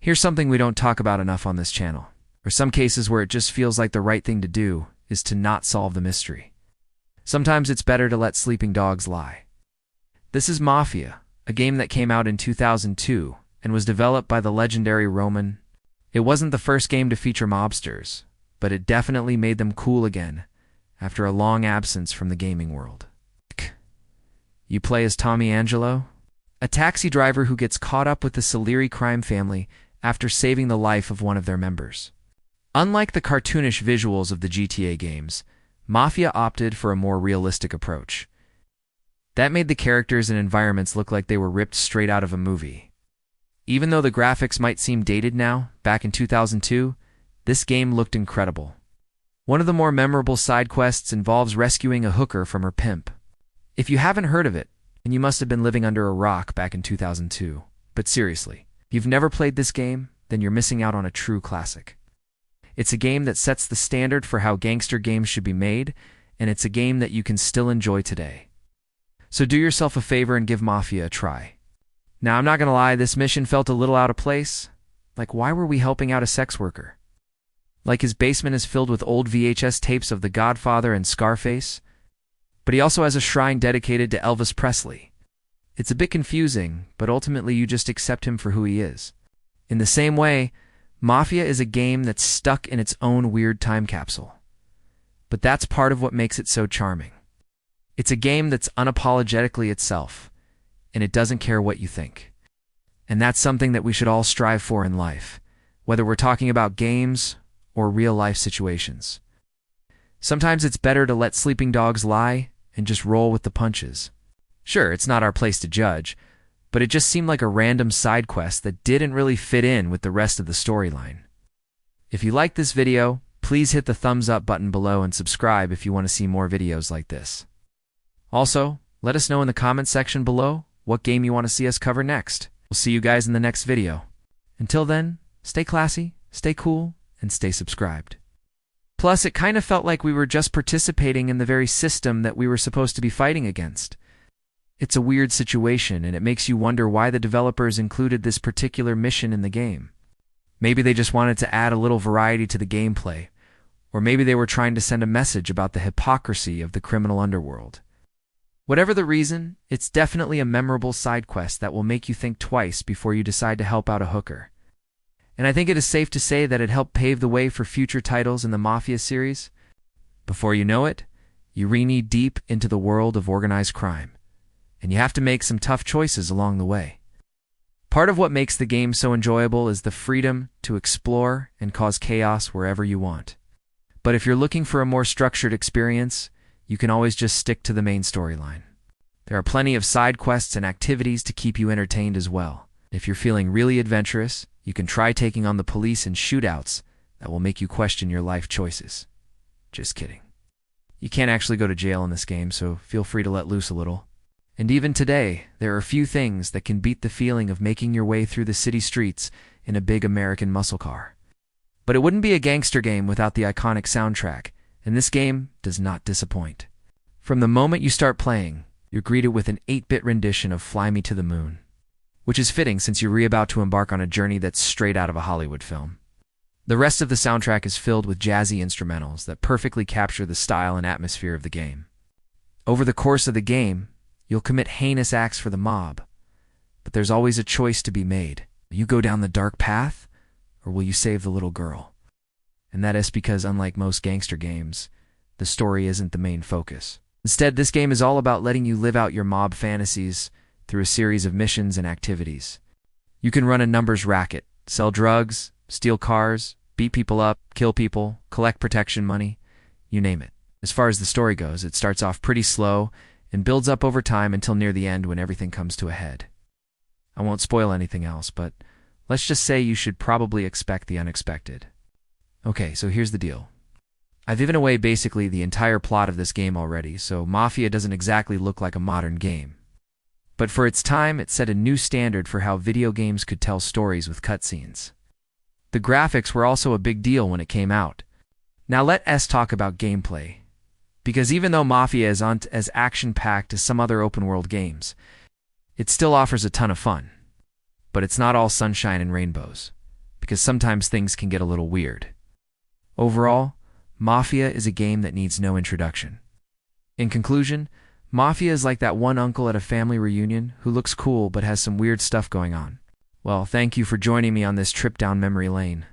Here's something we don't talk about enough on this channel, or some cases where it just feels like the right thing to do is to not solve the mystery. Sometimes it's better to let sleeping dogs lie. This is Mafia, a game that came out in 2002 and was developed by the legendary Roman. It wasn't the first game to feature mobsters, but it definitely made them cool again after a long absence from the gaming world. You play as Tommy Angelo, a taxi driver who gets caught up with the Salieri crime family after saving the life of one of their members. Unlike the cartoonish visuals of the GTA games, Mafia opted for a more realistic approach. That made the characters and environments look like they were ripped straight out of a movie. Even though the graphics might seem dated now, back in 2002, this game looked incredible. One of the more memorable side quests involves rescuing a hooker from her pimp. If you haven't heard of it, then you must have been living under a rock back in 2002. But seriously, if you've never played this game, then you're missing out on a true classic. It's a game that sets the standard for how gangster games should be made, and it's a game that you can still enjoy today. So do yourself a favor and give Mafia a try. Now, I'm not gonna lie, this mission felt a little out of place. Like, why were we helping out a sex worker? Like, his basement is filled with old VHS tapes of The Godfather and Scarface, but he also has a shrine dedicated to Elvis Presley. It's a bit confusing, but ultimately you just accept him for who he is. In the same way, Mafia is a game that's stuck in its own weird time capsule. But that's part of what makes it so charming. It's a game that's unapologetically itself, and it doesn't care what you think. And that's something that we should all strive for in life, whether we're talking about games or real-life situations. Sometimes it's better to let sleeping dogs lie and just roll with the punches. Sure, it's not our place to judge, but it just seemed like a random side quest that didn't really fit in with the rest of the storyline. If you liked this video, please hit the thumbs up button below and subscribe if you want to see more videos like this. Also, let us know in the comments section below what game you want to see us cover next. We'll see you guys in the next video. Until then, stay classy, stay cool, and stay subscribed. Plus, it kind of felt like we were just participating in the very system that we were supposed to be fighting against. It's a weird situation, and it makes you wonder why the developers included this particular mission in the game. Maybe they just wanted to add a little variety to the gameplay, or maybe they were trying to send a message about the hypocrisy of the criminal underworld. Whatever the reason, it's definitely a memorable side quest that will make you think twice before you decide to help out a hooker. And I think it is safe to say that it helped pave the way for future titles in the Mafia series. Before you know it, you knee deep into the world of organized crime, and you have to make some tough choices along the way. Part of what makes the game so enjoyable is the freedom to explore and cause chaos wherever you want. But if you're looking for a more structured experience, you can always just stick to the main storyline. There are plenty of side quests and activities to keep you entertained as well. If you're feeling really adventurous, you can try taking on the police in shootouts that will make you question your life choices. Just kidding. You can't actually go to jail in this game, so feel free to let loose a little. And even today, there are few things that can beat the feeling of making your way through the city streets in a big American muscle car. But it wouldn't be a gangster game without the iconic soundtrack, and this game does not disappoint. From the moment you start playing, you're greeted with an 8-bit rendition of Fly Me to the Moon, which is fitting since you're about to embark on a journey that's straight out of a Hollywood film. The rest of the soundtrack is filled with jazzy instrumentals that perfectly capture the style and atmosphere of the game. Over the course of the game, you'll commit heinous acts for the mob, but there's always a choice to be made. Will you go down the dark path, or will you save the little girl? And that is because, unlike most gangster games, the story isn't the main focus. Instead, this game is all about letting you live out your mob fantasies through a series of missions and activities. You can run a numbers racket, sell drugs, steal cars, beat people up, kill people, collect protection money, you name it. As far as the story goes, it starts off pretty slow and builds up over time until near the end when everything comes to a head. I won't spoil anything else, but let's just say you should probably expect the unexpected. Okay, so here's the deal. I've given away basically the entire plot of this game already, so Mafia doesn't exactly look like a modern game. But for its time, it set a new standard for how video games could tell stories with cutscenes. The graphics were also a big deal when it came out. Now let us talk about gameplay. Because even though Mafia isn't as action-packed as some other open-world games, it still offers a ton of fun. But it's not all sunshine and rainbows. because sometimes things can get a little weird. Overall, Mafia is a game that needs no introduction. In conclusion, Mafia is like that one uncle at a family reunion who looks cool but has some weird stuff going on. Well, thank you for joining me on this trip down memory lane.